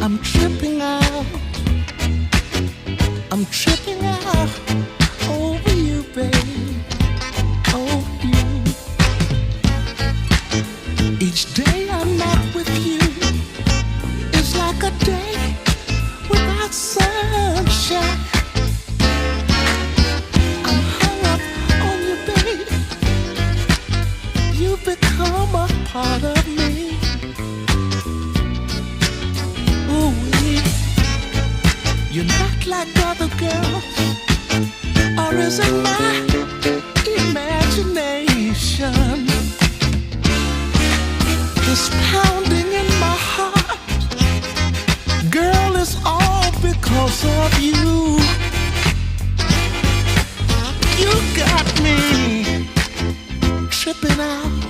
I'm tripping out. I'm tripping out over you, babe. Over you. Each day I'm not with you is like a day without sunshine. I'm hung up on you, babe. You've become a part of me. Ooh-wee. You're not like other girls, or is it my imagination? This pounding in my heart, girl, it's all because of you. You got me tripping out.